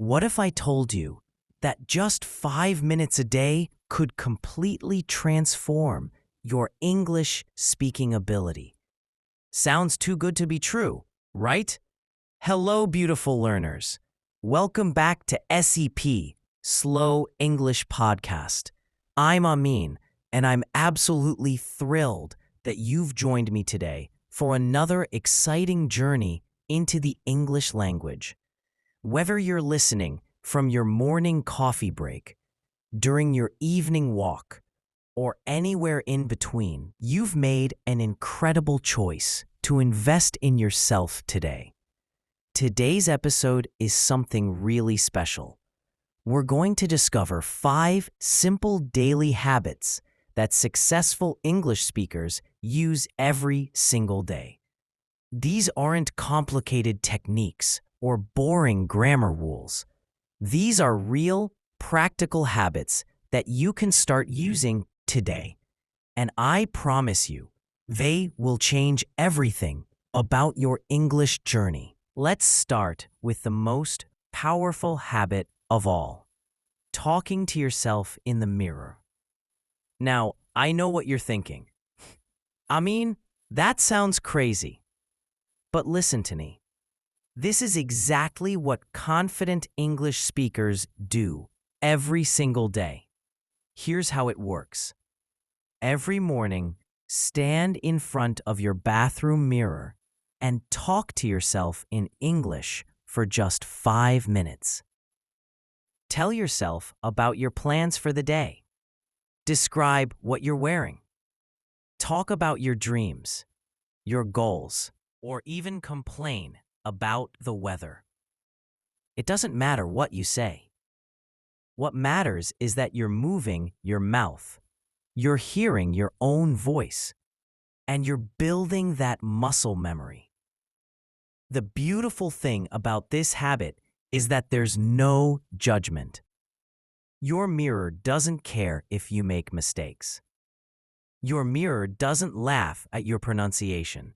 What if I told you that just 5 minutes a day could completely transform your English speaking ability? Sounds too good to be true, right? Hello, beautiful learners. Welcome back to SEP, Slow English Podcast. I'm Amin, and I'm absolutely thrilled that you've joined me today for another exciting journey into the English language. Whether you're listening from your morning coffee break, during your evening walk, or anywhere in between, you've made an incredible choice to invest in yourself today. Today's episode is something really special. We're going to discover 5 simple daily habits that successful English speakers use every single day. These aren't complicated techniques or boring grammar rules. These are real, practical habits that you can start using today. And I promise you, they will change everything about your English journey. Let's start with the most powerful habit of all: talking to yourself in the mirror. Now, I know what you're thinking. I mean, that sounds crazy. But listen to me. This is exactly what confident English speakers do every single day. Here's how it works. Every morning, stand in front of your bathroom mirror and talk to yourself in English for just 5 minutes. Tell yourself about your plans for the day. Describe what you're wearing. Talk about your dreams, your goals, or even complain about the weather. It doesn't matter what you say. What matters is that you're moving your mouth, you're hearing your own voice, and you're building that muscle memory. The beautiful thing about this habit is that there's no judgment. Your mirror doesn't care if you make mistakes. Your mirror doesn't laugh at your pronunciation.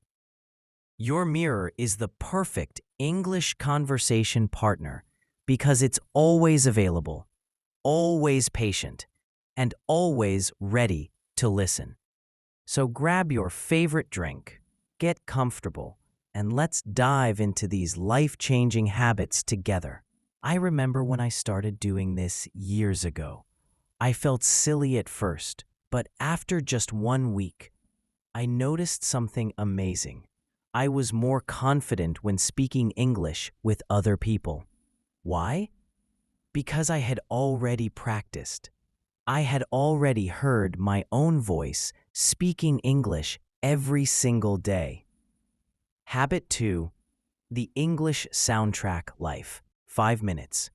Your mirror is the perfect English conversation partner because it's always available, always patient, and always ready to listen. So grab your favorite drink, get comfortable, and let's dive into these life-changing habits together. I remember when I started doing this years ago. I felt silly at first, but after just 1 week, I noticed something amazing. I was more confident when speaking English with other people. Why? Because I had already practiced. I had already heard my own voice speaking English every single day. Habit 2, the English soundtrack life, 5 minutes.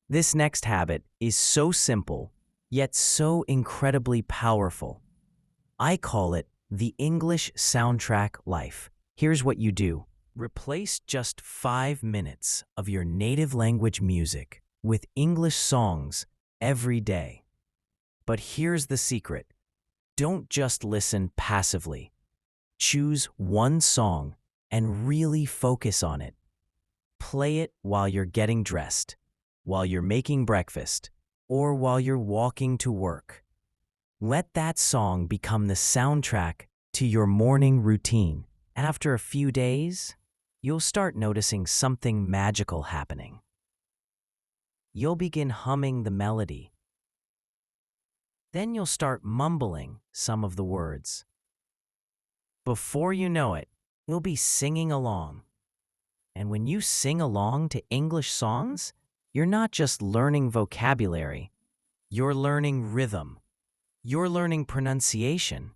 This next habit is so simple, yet so incredibly powerful. I call it the English soundtrack life. Here's what you do. Replace just 5 minutes of your native language music with English songs every day. But here's the secret. Don't just listen passively. Choose one song and really focus on it. Play it while you're getting dressed, while you're making breakfast, or while you're walking to work. Let that song become the soundtrack to your morning routine. After a few days, you'll start noticing something magical happening. You'll begin humming the melody. Then you'll start mumbling some of the words. Before you know it, you'll be singing along. And when you sing along to English songs, you're not just learning vocabulary, you're learning rhythm, you're learning pronunciation,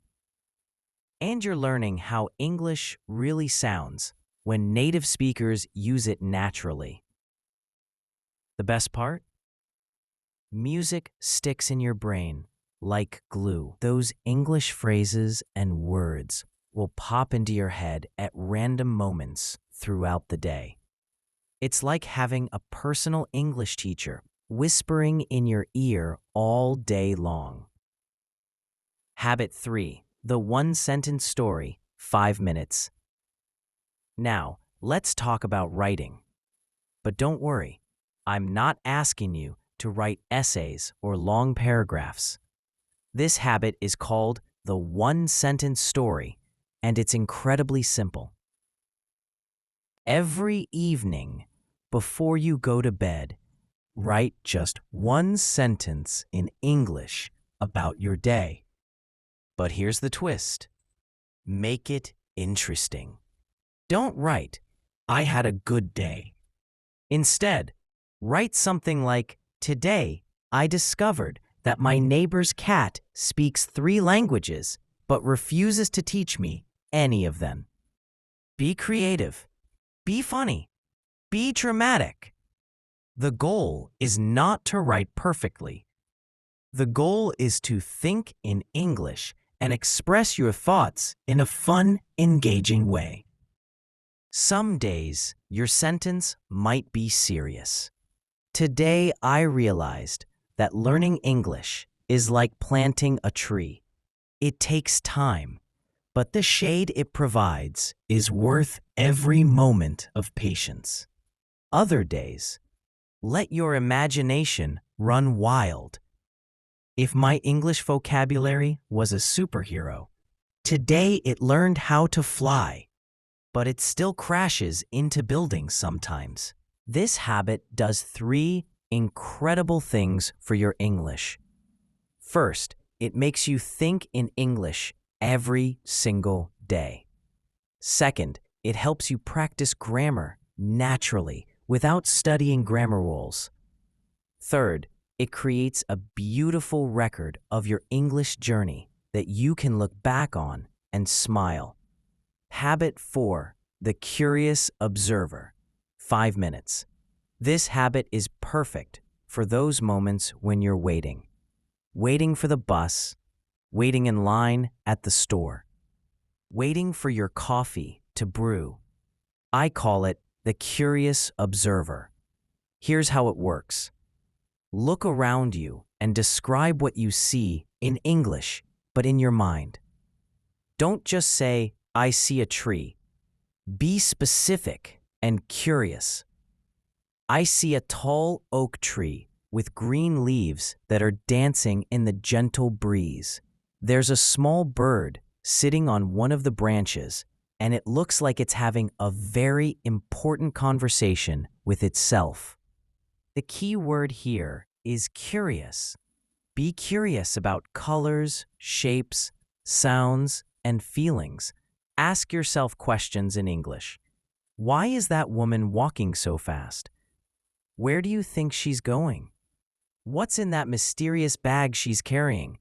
and you're learning how English really sounds when native speakers use it naturally. The best part? Music sticks in your brain like glue. Those English phrases and words will pop into your head at random moments throughout the day. It's like having a personal English teacher whispering in your ear all day long. Habit 3. The one-sentence story, 5 minutes. Now, let's talk about writing. But don't worry, I'm not asking you to write essays or long paragraphs. This habit is called the one-sentence story, and it's incredibly simple. Every evening, before you go to bed, write just one sentence in English about your day. But here's the twist. Make it interesting. Don't write, "I had a good day." Instead, write something like, "Today, I discovered that my neighbor's cat speaks 3 languages but refuses to teach me any of them." Be creative. Be funny. Be dramatic. The goal is not to write perfectly. The goal is to think in English and express your thoughts in a fun, engaging way. Some days, your sentence might be serious. Today, I realized that learning English is like planting a tree. It takes time, but the shade it provides is worth every moment of patience. Other days, let your imagination run wild. If my English vocabulary was a superhero, today it learned how to fly, but it still crashes into buildings sometimes. This habit does 3 incredible things for your English. First, it makes you think in English every single day. Second, it helps you practice grammar naturally without studying grammar rules. Third, it creates a beautiful record of your English journey that you can look back on and smile. Habit 4, the curious observer. 5 minutes. This habit is perfect for those moments when you're waiting. Waiting for the bus, waiting in line at the store, waiting for your coffee to brew. I call it the curious observer. Here's how it works. Look around you and describe what you see in English, but in your mind. Don't just say, "I see a tree." Be specific and curious. I see a tall oak tree with green leaves that are dancing in the gentle breeze. There's a small bird sitting on one of the branches, and it looks like it's having a very important conversation with itself. The key word here is curious. Be curious about colors, shapes, sounds, and feelings. Ask yourself questions in English. Why is that woman walking so fast? Where do you think she's going? What's in that mysterious bag she's carrying?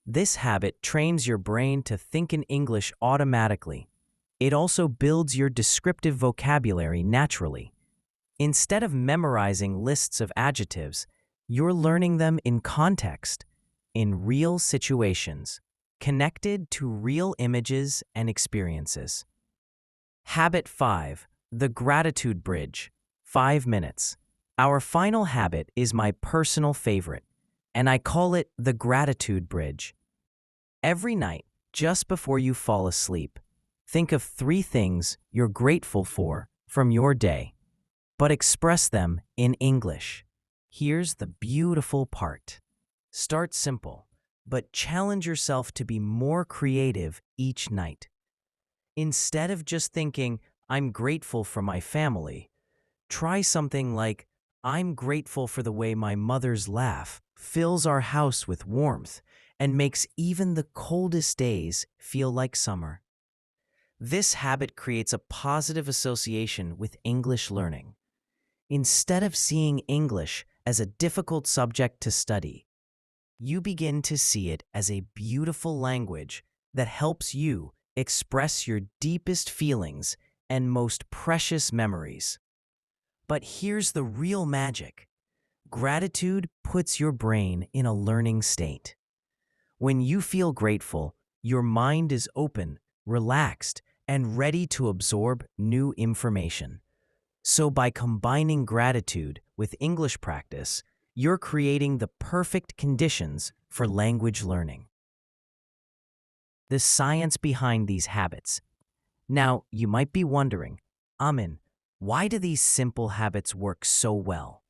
This habit trains your brain to think in English automatically. It also builds your descriptive vocabulary naturally. Instead of memorizing lists of adjectives, you're learning them in context, in real situations, connected to real images and experiences. Habit 5, the gratitude bridge. 5 minutes. Our final habit is my personal favorite, and I call it the gratitude bridge. Every night, just before you fall asleep, think of 3 things you're grateful for from your day, but express them in English. Here's the beautiful part. Start simple, but challenge yourself to be more creative each night. Instead of just thinking, "I'm grateful for my family," try something like, "I'm grateful for the way my mother's laugh fills our house with warmth and makes even the coldest days feel like summer." This habit creates a positive association with English learning. Instead of seeing English as a difficult subject to study, you begin to see it as a beautiful language that helps you express your deepest feelings and most precious memories. But here's the real magic. Gratitude puts your brain in a learning state. When you feel grateful, your mind is open, relaxed, and ready to absorb new information. So by combining gratitude with English practice, you're creating the perfect conditions for language learning. The science behind these habits. Now, you might be wondering, Amin, why do these simple habits work so well?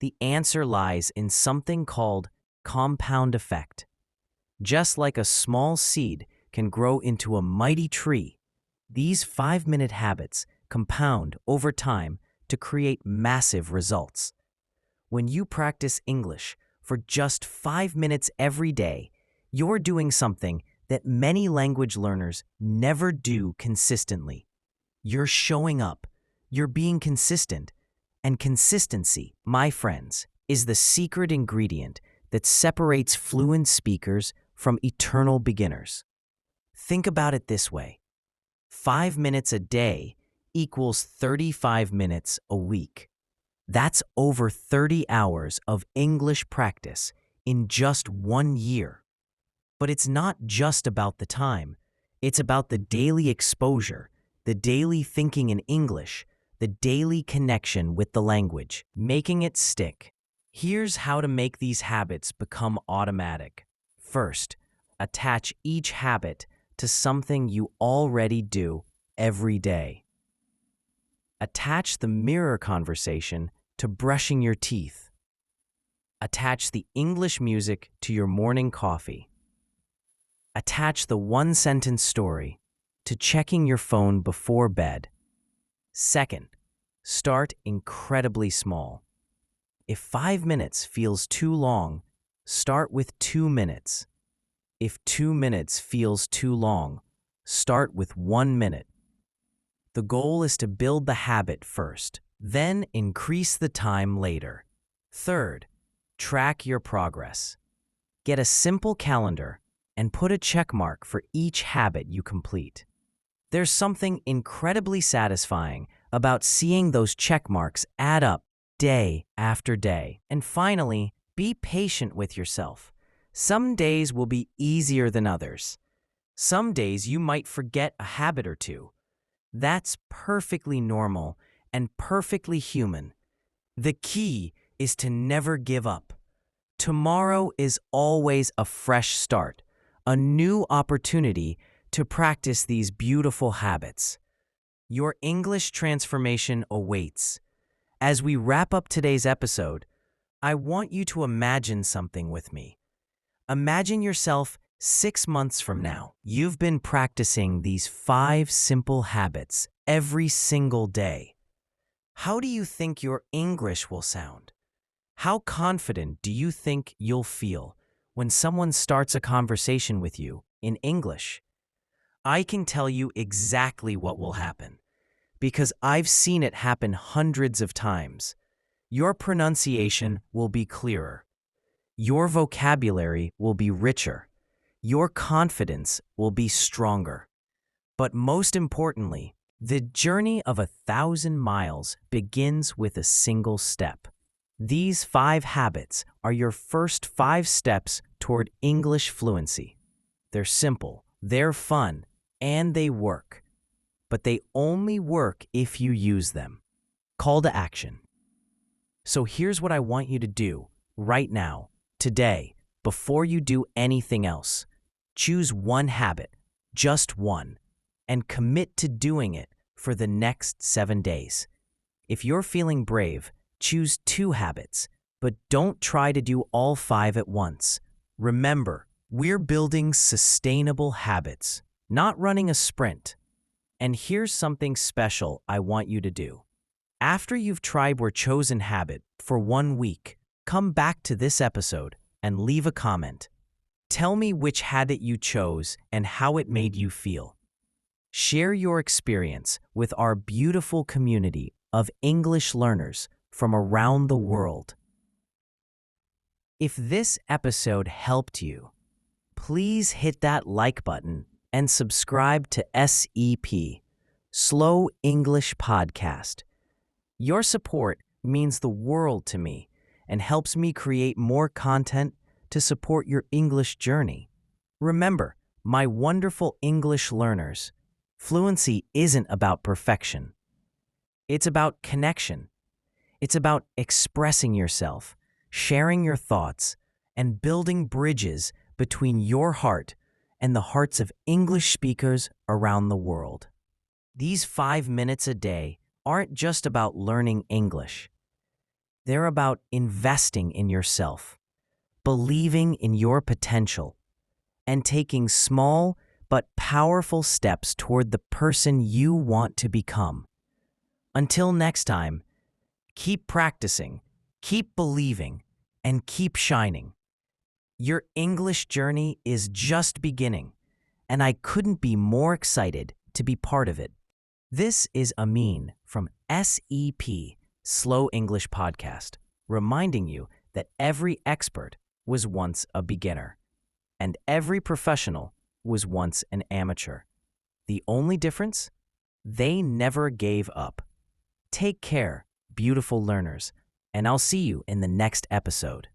The answer lies in something called compound effect. Just like a small seed can grow into a mighty tree, these 5-minute habits compound over time to create massive results. When you practice English for just 5 minutes every day, you're doing something that many language learners never do consistently. You're showing up, you're being consistent, and consistency, my friends, is the secret ingredient that separates fluent speakers from eternal beginners. Think about it this way: 5 minutes a day equals 35 minutes a week. That's over 30 hours of English practice in just 1 year. But it's not just about the time. It's about the daily exposure, the daily thinking in English, the daily connection with the language, making it stick. Here's how to make these habits become automatic. First, attach each habit to something you already do every day. Attach the mirror conversation to brushing your teeth. Attach the English music to your morning coffee. Attach the one-sentence story to checking your phone before bed. Second, start incredibly small. If 5 minutes feels too long, start with 2 minutes. If 2 minutes feels too long, start with 1 minute. The goal is to build the habit first, then increase the time later. Third, track your progress. Get a simple calendar and put a check mark for each habit you complete. There's something incredibly satisfying about seeing those check marks add up day after day. And finally, be patient with yourself. Some days will be easier than others. Some days you might forget a habit or two. That's perfectly normal and perfectly human. The key is to never give up. Tomorrow is always a fresh start, a new opportunity to practice these beautiful habits. Your English transformation awaits. As we wrap up today's episode, I want you to imagine something with me. Imagine yourself 6 months from now. You've been practicing these 5 simple habits every single day. How do you think your English will sound? How confident do you think you'll feel when someone starts a conversation with you in English? I can tell you exactly what will happen, because I've seen it happen hundreds of times. Your pronunciation will be clearer. Your vocabulary will be richer. Your confidence will be stronger. But most importantly, the journey of 1,000 miles begins with a single step. These 5 habits are your first 5 steps toward English fluency. They're simple, they're fun, and they work. But they only work if you use them. Call to action. So here's what I want you to do right now, today, before you do anything else. Choose one habit, just one, and commit to doing it for the next 7 days. If you're feeling brave, choose 2 habits, but don't try to do all 5 at once. Remember, we're building sustainable habits, not running a sprint. And here's something special I want you to do. After you've tried your chosen habit for 1 week, come back to this episode and leave a comment. Tell me which habit you chose and how it made you feel. Share your experience with our beautiful community of English learners from around the world. If this episode helped you, please hit that like button and subscribe to SEP, Slow English Podcast. Your support means the world to me and helps me create more content to support your English journey. Remember, my wonderful English learners, fluency isn't about perfection. It's about connection. It's about expressing yourself, sharing your thoughts, and building bridges between your heart and the hearts of English speakers around the world. These 5 minutes a day aren't just about learning English. They're about investing in yourself, believing in your potential, and taking small but powerful steps toward the person you want to become. Until next time, keep practicing, keep believing, and keep shining. Your English journey is just beginning, and I couldn't be more excited to be part of it. This is Amin from SEP, Slow English Podcast, reminding you that every expert was once a beginner, and every professional was once an amateur. The only difference? They never gave up. Take care, beautiful learners, and I'll see you in the next episode.